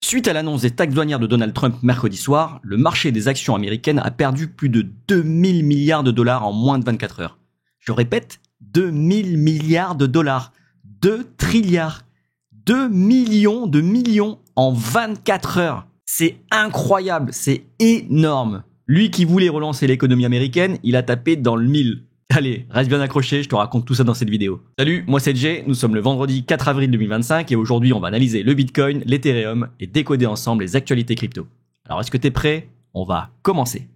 Suite à l'annonce des taxes douanières de Donald Trump mercredi soir, le marché des actions américaines a perdu plus de 2000 milliards de dollars en moins de 24 heures. Je répète, 2000 milliards de dollars. 2 trilliards. 2 millions de millions en 24 heures. C'est incroyable, c'est énorme. Lui qui voulait relancer l'économie américaine, il a tapé dans le mille. Allez, reste bien accroché, je te raconte tout ça dans cette vidéo. Salut, moi c'est Jay, nous sommes le vendredi 4 avril 2025 et aujourd'hui on va analyser le Bitcoin, l'Ethereum et décoder ensemble les actualités crypto. Alors est-ce que t'es prêt? On va commencer.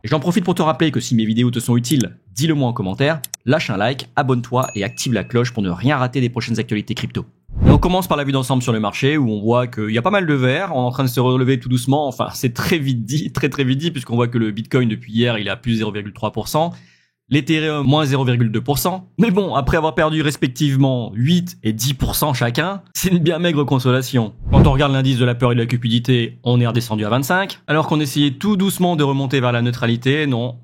Et j'en profite pour te rappeler que si mes vidéos te sont utiles, dis-le moi en commentaire, lâche un like, abonne-toi et active la cloche pour ne rien rater des prochaines actualités crypto. Et on commence par la vue d'ensemble sur le marché où on voit qu'il y a pas mal de verts, on est en train de se relever tout doucement, enfin c'est très vite dit puisqu'on voit que le Bitcoin depuis hier il est à plus 0,3%, l'Ethereum moins 0,2%, mais bon après avoir perdu respectivement 8 et 10% chacun, c'est une bien maigre consolation. Quand on regarde l'indice de la peur et de la cupidité, on est redescendu à 25, alors qu'on essayait tout doucement de remonter vers la neutralité, non,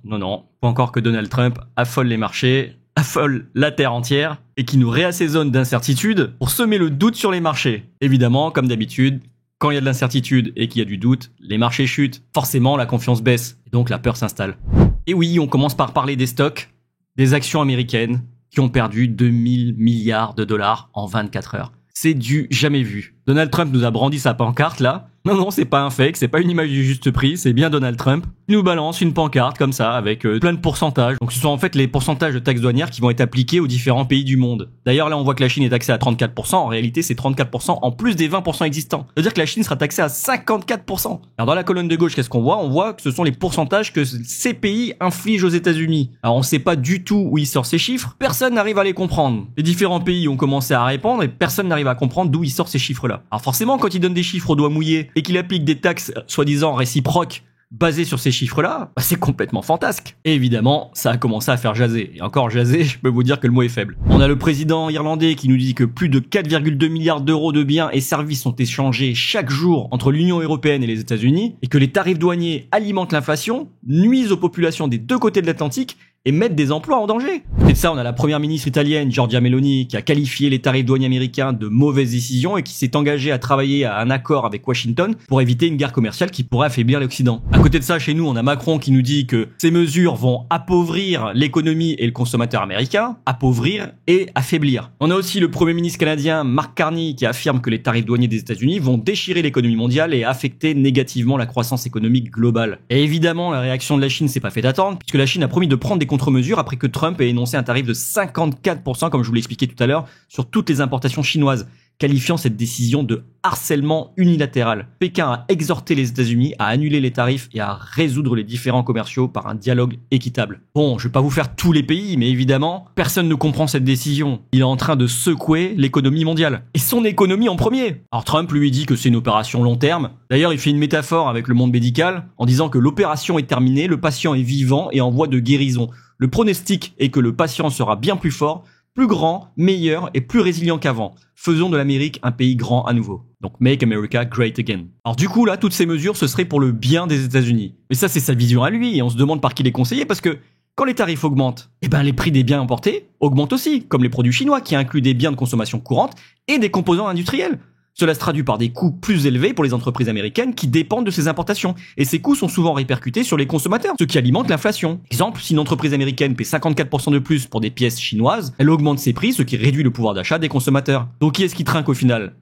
pas encore que Donald Trump affole les marchés, affole la terre entière et qui nous réassaisonne d'incertitude pour semer le doute sur les marchés. Évidemment, comme d'habitude, quand il y a de l'incertitude et qu'il y a du doute, les marchés chutent. Forcément, la confiance baisse et donc la peur s'installe. Et oui, on commence par parler des stocks, des actions américaines qui ont perdu 2000 milliards de dollars en 24 heures. C'est du jamais vu. Donald Trump nous a brandi sa pancarte là. Non, c'est pas un fake, c'est pas une image du juste prix, c'est bien Donald Trump. Il nous balance une pancarte comme ça avec plein de pourcentages. Donc ce sont en fait les pourcentages de taxes douanières qui vont être appliqués aux différents pays du monde. D'ailleurs là on voit que la Chine est taxée à 34%, en réalité c'est 34% en plus des 20% existants. Ça veut dire que la Chine sera taxée à 54%. Alors dans la colonne de gauche qu'est-ce qu'on voit? On voit que ce sont les pourcentages que ces pays infligent aux États-Unis. Alors on sait pas du tout où il sort ces chiffres, personne n'arrive à les comprendre. Les différents pays ont commencé à répondre et personne n'arrive à comprendre d'où il sort ces chiffres-là. Alors forcément quand il donne des chiffres au doigt mouillé et qu'il applique des taxes soi-disant réciproques basées sur ces chiffres-là, c'est complètement fantasque. Et évidemment, ça a commencé à faire jaser. Et encore jaser, je peux vous dire que le mot est faible. On a le président irlandais qui nous dit que plus de 4,2 milliards d'euros de biens et services sont échangés chaque jour entre l'Union européenne et les États-Unis et que les tarifs douaniers alimentent l'inflation, nuisent aux populations des deux côtés de l'Atlantique et mettent des emplois en danger. Et de ça, on a la première ministre italienne, Giorgia Meloni, qui a qualifié les tarifs douaniers américains de mauvaises décisions et qui s'est engagée à travailler à un accord avec Washington pour éviter une guerre commerciale qui pourrait affaiblir l'Occident. À côté de ça, chez nous, on a Macron qui nous dit que ces mesures vont appauvrir l'économie et le consommateur américain, appauvrir et affaiblir. On a aussi le premier ministre canadien, Mark Carney, qui affirme que les tarifs douaniers des États-Unis vont déchirer l'économie mondiale et affecter négativement la croissance économique globale. Et évidemment, la réaction de la Chine s'est pas fait attendre, puisque la Chine a promis de prendre des contre-mesures après que Trump ait énoncé un tarif de 54%, comme je vous l'ai expliqué tout à l'heure, sur toutes les importations chinoises, qualifiant cette décision de harcèlement unilatéral. Pékin a exhorté les États-Unis à annuler les tarifs et à résoudre les différends commerciaux par un dialogue équitable. Bon, je vais pas vous faire tous les pays, mais évidemment, personne ne comprend cette décision. Il est en train de secouer l'économie mondiale. Et son économie en premier. Alors Trump lui dit que c'est une opération long terme. D'ailleurs, il fait une métaphore avec le monde médical en disant que l'opération est terminée, le patient est vivant et en voie de guérison. Le pronostic est que le patient sera bien plus fort, plus grand, meilleur et plus résilient qu'avant. Faisons de l'Amérique un pays grand à nouveau. Donc Make America Great Again. Alors du coup là, toutes ces mesures, ce serait pour le bien des États-Unis. Mais ça c'est sa vision à lui et on se demande par qui il est conseillé parce que quand les tarifs augmentent, les prix des biens importés augmentent aussi, comme les produits chinois qui incluent des biens de consommation courante et des composants industriels. Cela se traduit par des coûts plus élevés pour les entreprises américaines qui dépendent de ces importations. Et ces coûts sont souvent répercutés sur les consommateurs, ce qui alimente l'inflation. Exemple, si une entreprise américaine paie 54% de plus pour des pièces chinoises, elle augmente ses prix, ce qui réduit le pouvoir d'achat des consommateurs. Donc qui est-ce qui trinque au final?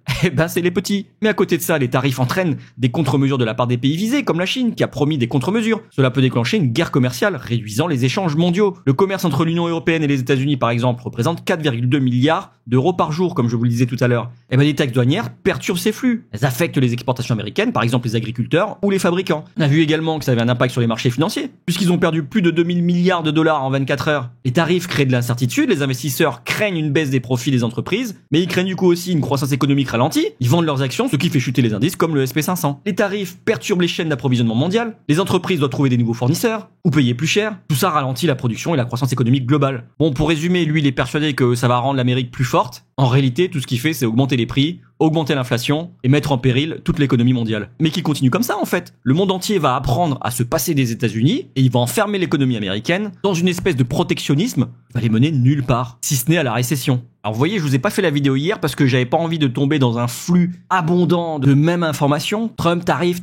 C'est les petits. Mais à côté de ça, les tarifs entraînent des contre-mesures de la part des pays visés, comme la Chine, qui a promis des contre-mesures. Cela peut déclencher une guerre commerciale, réduisant les échanges mondiaux. Le commerce entre l'Union européenne et les États-Unis, par exemple, représente 4,2 milliards d'euros par jour, comme je vous le disais tout à l'heure. Les taxes douanières perturbent ces flux. Elles affectent les exportations américaines, par exemple les agriculteurs ou les fabricants. On a vu également que ça avait un impact sur les marchés financiers, puisqu'ils ont perdu plus de 2000 milliards de dollars en 24 heures. Les tarifs créent de l'incertitude, les investisseurs craignent une baisse des profits des entreprises, mais ils craignent du coup aussi une croissance économique ralentie. Ils vendent leurs actions, ce qui fait chuter les indices comme le SP500. Les tarifs perturbent les chaînes d'approvisionnement mondiales, les entreprises doivent trouver des nouveaux fournisseurs, ou payer plus cher. Tout ça ralentit la production et la croissance économique globale. Bon, pour résumer, lui, il est persuadé que ça va rendre l'Amérique plus forte. En réalité, tout ce qu'il fait, c'est augmenter les prix, augmenter l'inflation et mettre en péril toute l'économie mondiale. Mais qui continue comme ça en fait. Le monde entier va apprendre à se passer des États-Unis et il va enfermer l'économie américaine dans une espèce de protectionnisme va les mener nulle part, si ce n'est à la récession. Alors vous voyez, je vous ai pas fait la vidéo hier parce que j'avais pas envie de tomber dans un flux abondant de mêmes informations. Trump t'arrive,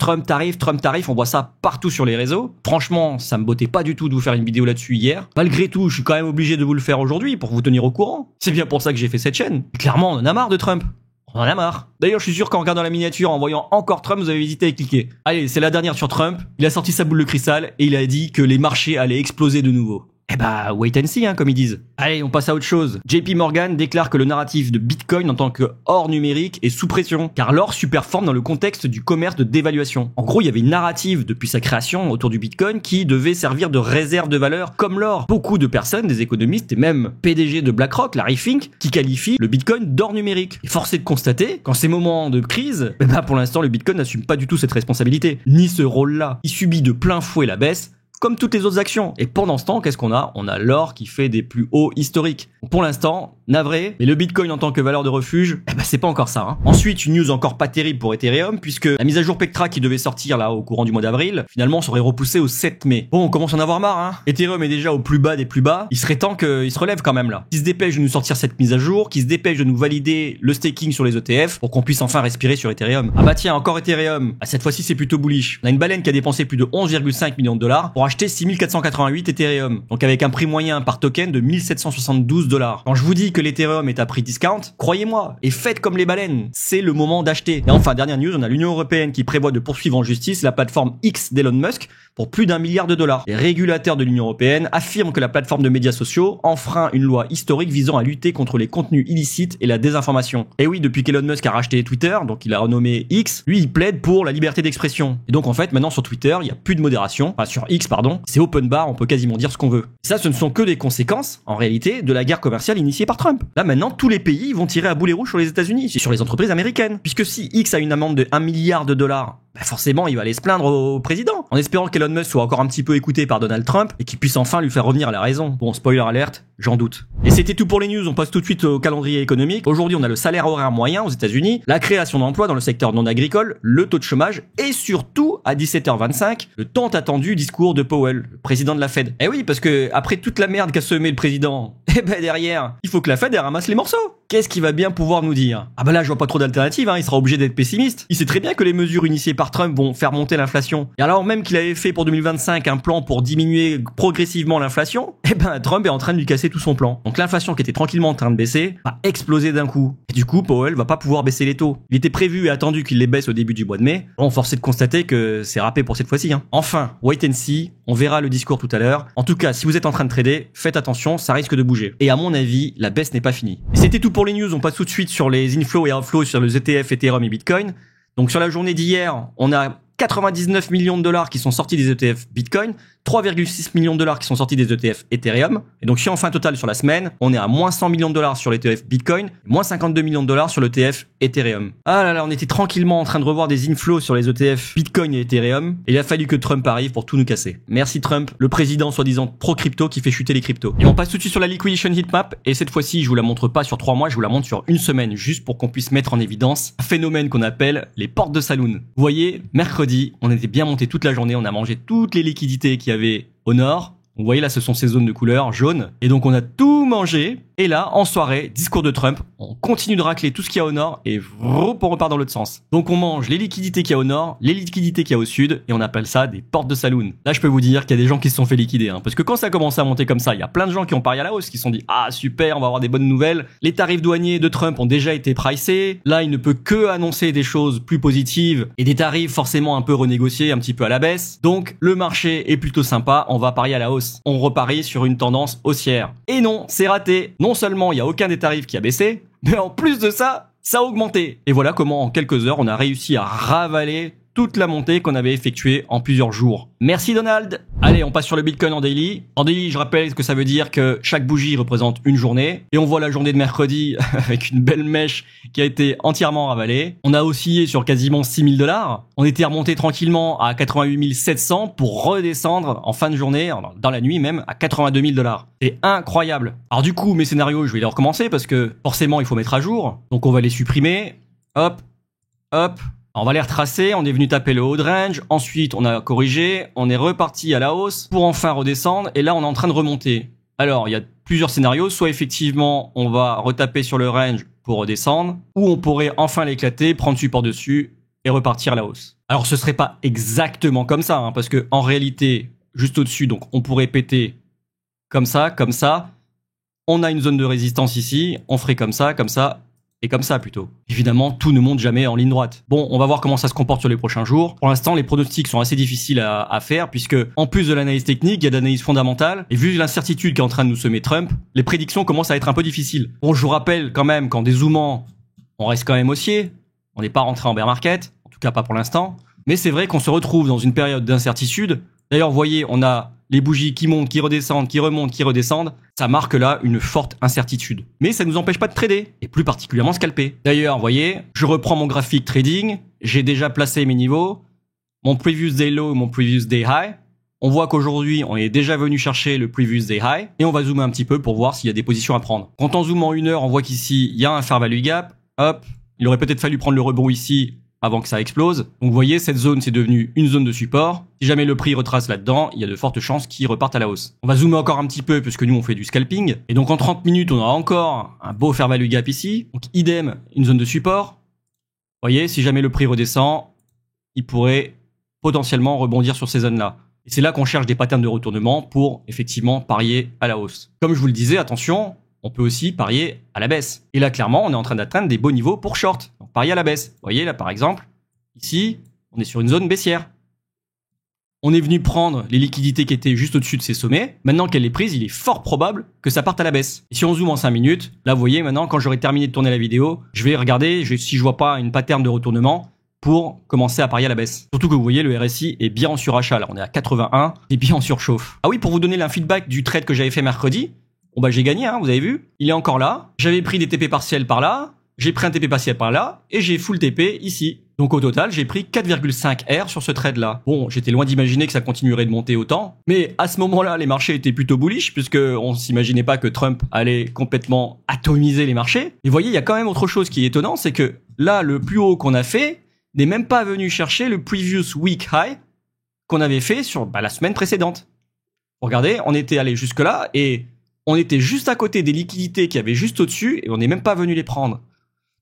on voit ça partout sur les réseaux. Franchement, ça me bottait pas du tout de vous faire une vidéo là-dessus hier. Malgré tout, je suis quand même obligé de vous le faire aujourd'hui pour vous tenir au courant. C'est bien pour ça que j'ai fait cette chaîne. Et clairement, on en a marre de Trump. On en a marre. D'ailleurs, je suis sûr qu'en regardant la miniature, en voyant encore Trump, vous avez hésité à cliquer. Allez, c'est la dernière sur Trump. Il a sorti sa boule de cristal et il a dit que les marchés allaient exploser de nouveau. Eh bah, wait and see, hein, comme ils disent. Allez, on passe à autre chose. JP Morgan déclare que le narratif de Bitcoin en tant que or numérique est sous pression, car l'or superforme dans le contexte du commerce de dévaluation. En gros, il y avait une narrative depuis sa création autour du Bitcoin qui devait servir de réserve de valeur comme l'or. Beaucoup de personnes, des économistes et même PDG de BlackRock, Larry Fink, qui qualifient le Bitcoin d'or numérique. Et force est de constater qu'en ces moments de crise, eh bah, pour l'instant, le Bitcoin n'assume pas du tout cette responsabilité, ni ce rôle-là. Il subit de plein fouet la baisse, comme toutes les autres actions. Et pendant ce temps, qu'est-ce qu'on a? On a l'or qui fait des plus hauts historiques. Pour l'instant, navré, mais le Bitcoin en tant que valeur de refuge, eh ben c'est pas encore ça. Hein. Ensuite, une news encore pas terrible pour Ethereum, puisque la mise à jour Pectra qui devait sortir là au courant du mois d'avril, finalement serait repoussée au 7 mai. Bon, on commence à en avoir marre, hein. Ethereum est déjà au plus bas des plus bas. Il serait temps qu'il se relève quand même là. Qu'il se dépêche de nous sortir cette mise à jour, qu'il se dépêche de nous valider le staking sur les ETF pour qu'on puisse enfin respirer sur Ethereum. Ah bah tiens, encore Ethereum. Ah, cette fois-ci, c'est plutôt bullish. On a une baleine qui a dépensé plus de 11,5 millions de dollars pour acheter 6488 Ethereum. Donc avec un prix moyen par token de 1772 dollars. Quand je vous dis que l'Ethereum est à prix discount, croyez-moi, et faites comme les baleines, c'est le moment d'acheter. Et enfin, dernière news, on a l'Union Européenne qui prévoit de poursuivre en justice la plateforme X d'Elon Musk pour plus d'1 milliard de dollars. Les régulateurs de l'Union Européenne affirment que la plateforme de médias sociaux enfreint une loi historique visant à lutter contre les contenus illicites et la désinformation. Et oui, depuis qu'Elon Musk a racheté Twitter, donc il a renommé X, lui il plaide pour la liberté d'expression. Et donc en fait, maintenant sur Twitter, il n'y a plus de modération, enfin sur X pardon, c'est open bar, on peut quasiment dire ce qu'on veut. Ça, ce ne sont que des conséquences, en réalité, de la guerre commerciale initiée par Trump. Là maintenant, tous les pays vont tirer à boulet rouge sur les États-Unis, sur les entreprises américaines. Puisque si X a une amende de 1 milliard de dollars, bah forcément, il va aller se plaindre au président, en espérant qu'Elon Musk soit encore un petit peu écouté par Donald Trump et qu'il puisse enfin lui faire revenir à la raison. Bon, spoiler alerte, j'en doute. Et c'était tout pour les news, on passe tout de suite au calendrier économique. Aujourd'hui, on a le salaire horaire moyen aux États-Unis, la création d'emplois dans le secteur non agricole, le taux de chômage et surtout, à 17h25, le tant attendu discours de Powell, le président de la Fed. Eh oui, parce que après toute la merde qu'a semé le président, eh ben derrière, il faut que la Fed elle ramasse les morceaux. Qu'est-ce qu'il va bien pouvoir nous dire? Ah bah là, je vois pas trop d'alternatives, hein. Il sera obligé d'être pessimiste. Il sait très bien que les mesures initiées par Trump vont faire monter l'inflation. Et alors même qu'il avait fait pour 2025 un plan pour diminuer progressivement l'inflation, eh ben Trump est en train de lui casser tout son plan. Donc l'inflation qui était tranquillement en train de baisser va exploser d'un coup. Et du coup, Powell va pas pouvoir baisser les taux. Il était prévu et attendu qu'il les baisse au début du mois de mai. Bon, force est de constater que c'est râpé pour cette fois-ci, hein. Enfin, wait and see, on verra le discours tout à l'heure. En tout cas, si vous êtes en train de trader, faites attention, ça risque de bouger. Et à mon avis, la baisse n'est pas finie. Et c'était tout pour les news, on passe tout de suite sur les inflows et outflows sur les ETF, Ethereum et Bitcoin. Donc sur la journée d'hier, on a 99 millions de dollars qui sont sortis des ETF Bitcoin, 3,6 millions de dollars qui sont sortis des ETF Ethereum. Et donc si on fait un total sur la semaine, on est à moins 100 millions de dollars sur l'ETF Bitcoin, moins 52 millions de dollars sur l'ETF Ethereum. Ah là là, on était tranquillement en train de revoir des inflows sur les ETF Bitcoin et Ethereum, et il a fallu que Trump arrive pour tout nous casser. Merci Trump, le président soi-disant pro-crypto qui fait chuter les cryptos. Et on passe tout de suite sur la liquidation heatmap, et cette fois-ci je vous la montre pas sur 3 mois, je vous la montre sur une semaine, juste pour qu'on puisse mettre en évidence un phénomène qu'on appelle les portes de saloon. Vous voyez, mercredi, on était bien monté toute la journée, on a mangé toutes les liquidités qu'il y avait au nord. Vous voyez là, ce sont ces zones de couleur jaune. Et donc on a tout mangé. Et là, en soirée, discours de Trump, on continue de racler tout ce qu'il y a au nord et on repart dans l'autre sens. Donc on mange les liquidités qu'il y a au nord, les liquidités qu'il y a au sud, et on appelle ça des portes de saloon. Là, je peux vous dire qu'il y a des gens qui se sont fait liquider, hein, parce que quand ça a commencé à monter comme ça, il y a plein de gens qui ont parié à la hausse, qui se sont dit « Ah super, on va avoir des bonnes nouvelles. Les tarifs douaniers de Trump ont déjà été pricés. Là, il ne peut que annoncer des choses plus positives et des tarifs forcément un peu renégociés, un petit peu à la baisse. Donc le marché est plutôt sympa, on va parier à la hausse. On reparie sur une tendance haussière. Et non, c'est raté. Non seulement il y a aucun des tarifs qui a baissé, mais en plus de ça, ça a augmenté. Et voilà comment en quelques heures, on a réussi à ravaler toute la montée qu'on avait effectuée en plusieurs jours. Merci Donald. Allez, on passe sur le Bitcoin en daily. En daily, je rappelle que ça veut dire que chaque bougie représente une journée. Et on voit la journée de mercredi avec une belle mèche qui a été entièrement ravalée. On a oscillé sur quasiment 6000 dollars. On était remonté tranquillement à 88 700 pour redescendre en fin de journée, dans la nuit même, à 82 000 dollars. C'est incroyable. Alors du coup, mes scénarios, je vais les recommencer parce que forcément, il faut mettre à jour. Donc on va les supprimer. Hop, hop. On va les retracer, on est venu taper le haut de range, ensuite on a corrigé, on est reparti à la hausse pour enfin redescendre, et là on est en train de remonter. Alors, il y a plusieurs scénarios. Soit effectivement, on va retaper sur le range pour redescendre, ou on pourrait enfin l'éclater, prendre support dessus et repartir à la hausse. Alors, ce serait pas exactement comme ça, hein, parce que en réalité, juste au-dessus, donc on pourrait péter comme ça, comme ça. On a une zone de résistance ici, on ferait comme ça et comme ça plutôt. Évidemment, tout ne monte jamais en ligne droite. Bon, on va voir comment ça se comporte sur les prochains jours. Pour l'instant, les pronostics sont assez difficiles à faire puisque, en plus de l'analyse technique, il y a de l'analyse fondamentale. Et vu l'incertitude qu'est en train de nous semer Trump, les prédictions commencent à être un peu difficiles. Bon, je vous rappelle quand même qu'en dézoomant, on reste quand même haussier. On n'est pas rentré en bear market, en tout cas pas pour l'instant. Mais c'est vrai qu'on se retrouve dans une période d'incertitude. D'ailleurs, vous voyez, on a les bougies qui montent, qui redescendent, qui remontent, qui redescendent. Ça marque là une forte incertitude. Mais ça ne nous empêche pas de trader, et plus particulièrement scalper. D'ailleurs, vous voyez, je reprends mon graphique trading. J'ai déjà placé mes niveaux. Mon previous day low, mon previous day high. On voit qu'aujourd'hui, on est déjà venu chercher le previous day high. Et on va zoomer un petit peu pour voir s'il y a des positions à prendre. Quand on zoome en 1 heure, on voit qu'ici, il y a un fair value gap. Hop, il aurait peut-être fallu prendre le rebond ici avant que ça explose. Donc vous voyez, cette zone, c'est devenu une zone de support. Si jamais le prix retrace là-dedans, il y a de fortes chances qu'il reparte à la hausse. On va zoomer encore un petit peu, puisque nous, on fait du scalping. Et donc en 30 minutes, on aura encore un beau fair value gap ici. Donc idem, une zone de support. Vous voyez, si jamais le prix redescend, il pourrait potentiellement rebondir sur ces zones-là. Et c'est là qu'on cherche des patterns de retournement pour effectivement parier à la hausse. Comme je vous le disais, attention, on peut aussi parier à la baisse. Et là, clairement, on est en train d'atteindre des beaux niveaux pour short. Donc, parier à la baisse. Vous voyez, là, par exemple, ici, on est sur une zone baissière. On est venu prendre les liquidités qui étaient juste au-dessus de ces sommets. Maintenant qu'elle est prise, il est fort probable que ça parte à la baisse. Et si on zoome en 5 minutes, là, vous voyez, maintenant, quand j'aurai terminé de tourner la vidéo, je vais regarder si je vois pas une pattern de retournement pour commencer à parier à la baisse. Surtout que vous voyez, le RSI est bien en surachat. Là, on est à 81 et bien en surchauffe. Ah oui, pour vous donner un feedback du trade que j'avais fait mercredi, bon bah j'ai gagné, hein, vous avez vu. Il est encore là. J'avais pris des TP partiels par là, j'ai pris un TP partiel par là, et j'ai full TP ici. Donc au total, j'ai pris 4,5 R sur ce trade-là. Bon, j'étais loin d'imaginer que ça continuerait de monter autant, mais à ce moment-là, les marchés étaient plutôt bullish, puisque on s'imaginait pas que Trump allait complètement atomiser les marchés. Et vous voyez, il y a quand même autre chose qui est étonnant, c'est que là, le plus haut qu'on a fait n'est même pas venu chercher le previous week high qu'on avait fait sur la semaine précédente. Regardez, on était allé jusque-là, et on était juste à côté des liquidités qu'il y avait juste au-dessus et on n'est même pas venu les prendre.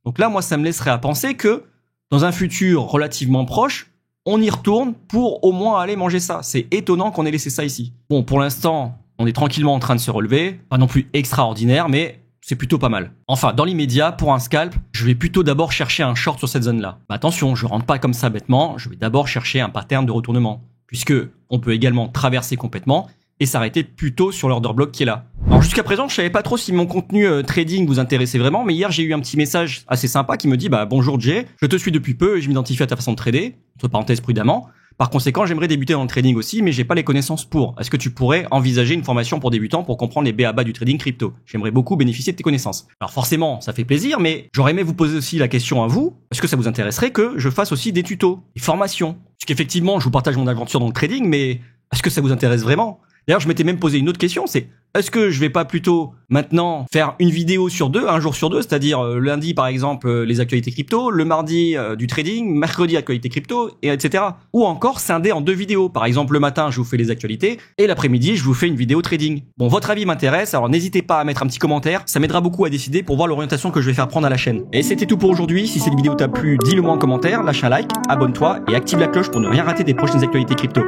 Donc là, moi, ça me laisserait à penser que dans un futur relativement proche, on y retourne pour au moins aller manger ça. C'est étonnant qu'on ait laissé ça ici. Bon, pour l'instant, on est tranquillement en train de se relever. Pas non plus extraordinaire, mais c'est plutôt pas mal. Enfin, dans l'immédiat, pour un scalp, je vais plutôt d'abord chercher un short sur cette zone-là. Mais attention, je rentre pas comme ça bêtement. Je vais d'abord chercher un pattern de retournement, puisque on peut également traverser complètement et s'arrêter plutôt sur l'order block qui est là. Alors jusqu'à présent, je savais pas trop si mon contenu trading vous intéressait vraiment, mais hier j'ai eu un petit message assez sympa qui me dit bonjour Jay, je te suis depuis peu et je m'identifie à ta façon de trader, entre parenthèses prudemment. Par conséquent, j'aimerais débuter dans le trading aussi, mais j'ai pas les connaissances pour. Est-ce que tu pourrais envisager une formation pour débutants pour comprendre les b.a.-ba du trading crypto? J'aimerais beaucoup bénéficier de tes connaissances. Alors forcément, ça fait plaisir, mais j'aurais aimé vous poser aussi la question à vous. Est-ce que ça vous intéresserait que je fasse aussi des tutos, des formations? Puisqu'effectivement, je vous partage mon aventure dans le trading, mais est-ce que ça vous intéresse vraiment? D'ailleurs, je m'étais même posé une autre question, c'est est-ce que je vais pas plutôt maintenant faire une vidéo sur deux, un jour sur deux, c'est-à-dire lundi par exemple les actualités crypto, le mardi du trading, mercredi actualités crypto, et etc. Ou encore scinder en deux vidéos. Par exemple, le matin, je vous fais les actualités, et l'après-midi, je vous fais une vidéo trading. Bon, votre avis m'intéresse, alors n'hésitez pas à mettre un petit commentaire, ça m'aidera beaucoup à décider pour voir l'orientation que je vais faire prendre à la chaîne. Et c'était tout pour aujourd'hui. Si cette vidéo t'a plu, dis-le moi en commentaire, lâche un like, abonne-toi et active la cloche pour ne rien rater des prochaines actualités crypto.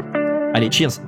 Allez, cheers!